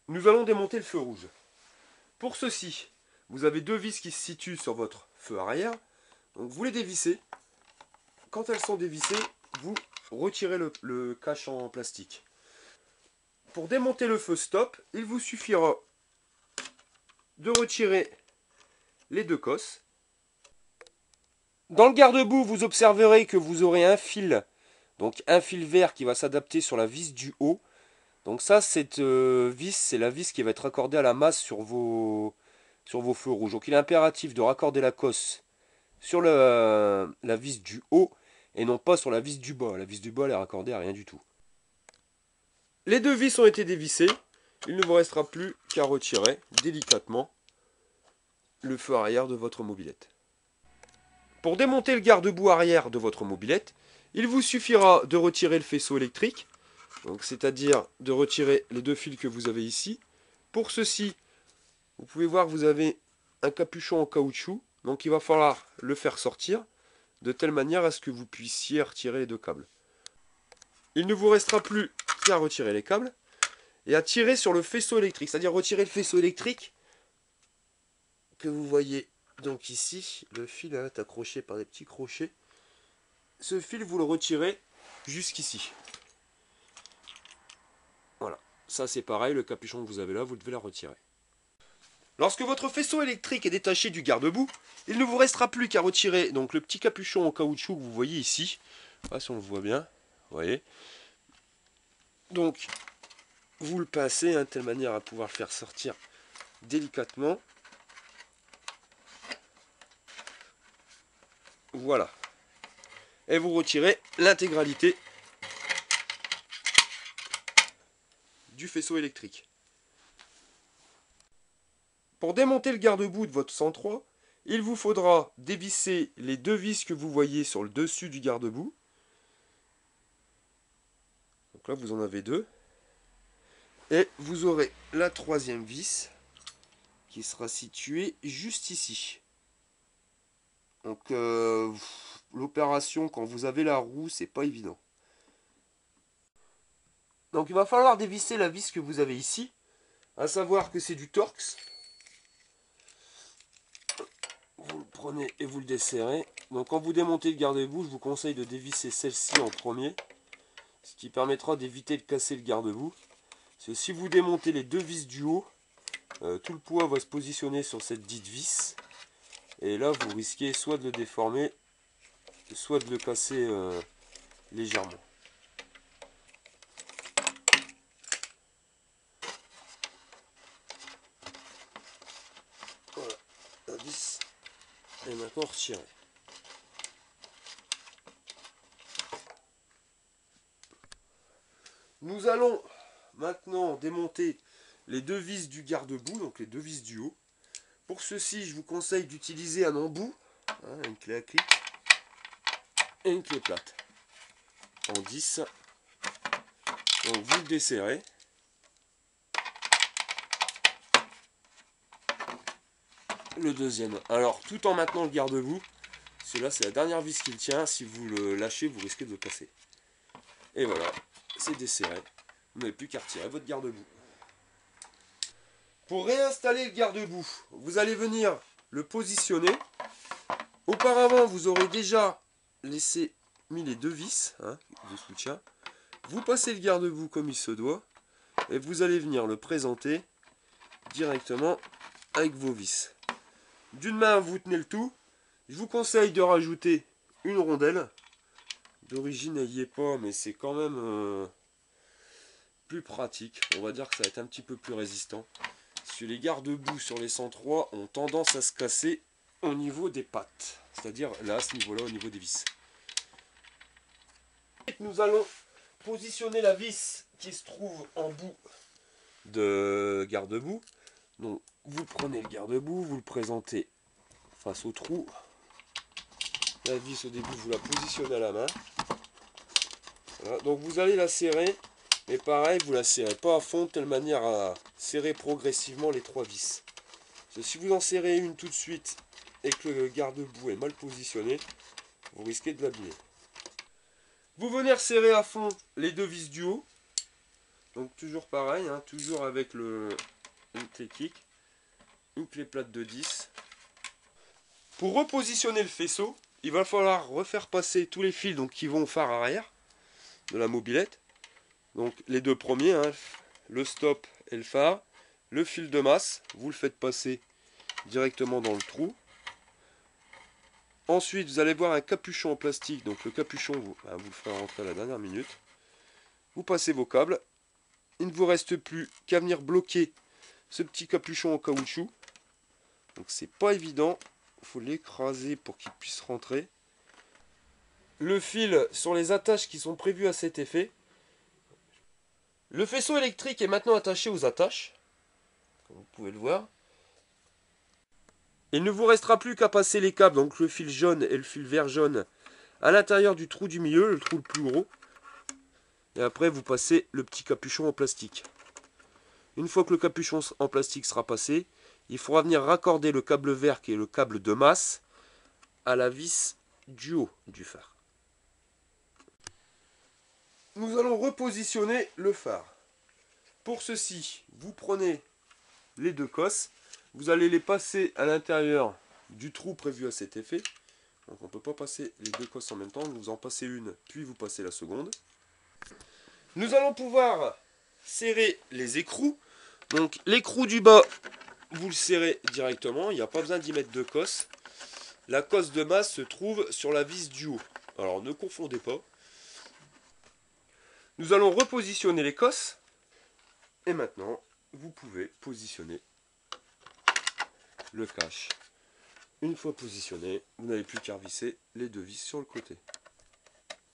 Nous allons démonter le feu rouge. Pour ceci, vous avez deux vis qui se situent sur votre feu arrière. Donc vous les dévissez. Quand elles sont dévissées, vous retirez le cache en plastique. Pour démonter le feu stop, il vous suffira de retirer les deux cosses. Dans le garde-boue, vous observerez que vous aurez un fil, donc un fil vert qui va s'adapter sur la vis du haut. Donc ça, cette vis, c'est la vis qui va être raccordée à la masse sur vos feux rouges. Donc il est impératif de raccorder la cosse sur la vis du haut et non pas sur la vis du bas. La vis du bas, elle est raccordée à rien du tout. Les deux vis ont été dévissées. Il ne vous restera plus qu'à retirer délicatement le feu arrière de votre mobilette. Pour démonter le garde-boue arrière de votre mobilette, il vous suffira de retirer le faisceau électrique, c'est-à-dire de retirer les deux fils que vous avez ici. Pour ceci, vous pouvez voir que vous avez un capuchon en caoutchouc, donc il va falloir le faire sortir de telle manière à ce que vous puissiez retirer les deux câbles. Il ne vous restera plus qu'à retirer les câbles et à tirer sur le faisceau électrique, c'est-à-dire retirer le faisceau électrique que vous voyez donc ici. Le fil est accroché par des petits crochets. Ce fil, vous le retirez jusqu'ici. Voilà, ça c'est pareil, le capuchon que vous avez là, vous devez la retirer. Lorsque votre faisceau électrique est détaché du garde-boue, il ne vous restera plus qu'à retirer donc le petit capuchon en caoutchouc que vous voyez ici. Je sais pas si on le voit bien, vous voyez. Donc, vous le pincez de telle manière à pouvoir le faire sortir délicatement. Voilà. Et vous retirez l'intégralité du faisceau électrique. Pour démonter le garde-boue de votre 103, il vous faudra dévisser les deux vis que vous voyez sur le dessus du garde-boue. Donc là, vous en avez deux. Et vous aurez la troisième vis qui sera située juste ici. Donc l'opération, quand vous avez la roue, c'est pas évident. Donc il va falloir dévisser la vis que vous avez ici, à savoir que c'est du Torx. Vous le prenez et vous le desserrez. Donc quand vous démontez le garde-boue, je vous conseille de dévisser celle-ci en premier, ce qui permettra d'éviter de casser le garde-boue. Parce que si vous démontez les deux vis du haut, tout le poids va se positionner sur cette dite vis. Et là, vous risquez soit de le déformer, soit de le casser légèrement. Voilà, la vis est maintenant retirée. Nous allons maintenant démonter les deux vis du garde-boue, donc les deux vis du haut. Pour ceci, je vous conseille d'utiliser un embout, une clé à clic et une clé plate en 10. Donc vous le desserrez. Le deuxième. Alors tout en maintenant le garde-boue, celui-là c'est la dernière vis qui le tient. Si vous le lâchez, vous risquez de le casser. Et voilà, c'est desserré. Vous n'avez plus qu'à retirer votre garde-boue. Pour réinstaller le garde-boue, vous allez venir le positionner. Auparavant, vous aurez déjà mis les deux vis de soutien. Vous passez le garde-boue comme il se doit et vous allez venir le présenter directement avec vos vis. D'une main, vous tenez le tout. Je vous conseille de rajouter une rondelle. D'origine, elle n'y est pas, mais c'est quand même plus pratique. On va dire que ça va être un petit peu plus résistant. Parce que les garde-boue sur les 103 ont tendance à se casser au niveau des pattes. C'est-à-dire là, à ce niveau-là, au niveau des vis. Nous allons positionner la vis qui se trouve en bout de garde-boue. Donc, vous prenez le garde-boue, vous le présentez face au trou. La vis au début, vous la positionnez à la main. Voilà. Donc vous allez la serrer, mais pareil, vous la serrez pas à fond de telle manière à serrer progressivement les trois vis. Parce que si vous en serrez une tout de suite et que le garde-boue est mal positionné, vous risquez de l'abîmer. Vous venez resserrer à fond les deux vis du haut. Donc toujours pareil, hein, toujours avec une clé kick, une clé plate de 10. Pour repositionner le faisceau, il va falloir refaire passer tous les fils donc, qui vont au phare arrière de la mobilette. Donc les deux premiers, hein, le stop et le phare. Le fil de masse, vous le faites passer directement dans le trou. Ensuite, vous allez voir un capuchon en plastique. Donc le capuchon, vous le ferez rentrer à la dernière minute. Vous passez vos câbles. Il ne vous reste plus qu'à venir bloquer ce petit capuchon en caoutchouc. Donc c'est pas évident. Il faut l'écraser pour qu'il puisse rentrer. Le fil sur les attaches qui sont prévues à cet effet. Le faisceau électrique est maintenant attaché aux attaches. Comme vous pouvez le voir. Il ne vous restera plus qu'à passer les câbles, donc le fil jaune et le fil vert jaune, à l'intérieur du trou du milieu, le trou le plus gros. Et après, vous passez le petit capuchon en plastique. Une fois que le capuchon en plastique sera passé, il faudra venir raccorder le câble vert, qui est le câble de masse, à la vis du haut du phare. Nous allons repositionner le phare. Pour ceci, vous prenez les deux cosses. Vous allez les passer à l'intérieur du trou prévu à cet effet. Donc on ne peut pas passer les deux cosses en même temps. Vous en passez une, puis vous passez la seconde. Nous allons pouvoir serrer les écrous. Donc l'écrou du bas, vous le serrez directement. Il n'y a pas besoin d'y mettre de cosse. La cosse de masse se trouve sur la vis du haut. Alors ne confondez pas. Nous allons repositionner les cosses. Et maintenant, vous pouvez positionner le cache. Une fois positionné, vous n'avez plus qu'à revisser les deux vis sur le côté.